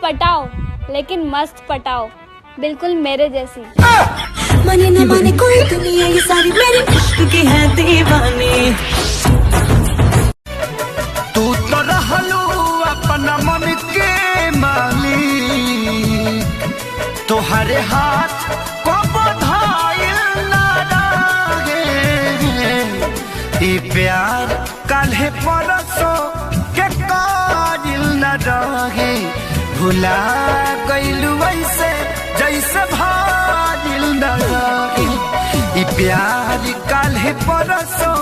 पटाओ लेकिन मस्त पटाओ, बिल्कुल मेरे जैसी। माने न माने कोई दुनिया ये सारी मेरी इश्क की है दीवानी। तू तो रहलू अपना मन के मालिक, तोहरे हाथ को बधाइल ना रहे। ई प्यार काल्हे परसों के काजिल न रहे। भुला गइलू ऐसे जैसे भाजिल न रहे। ई प्यार काल्हे परसों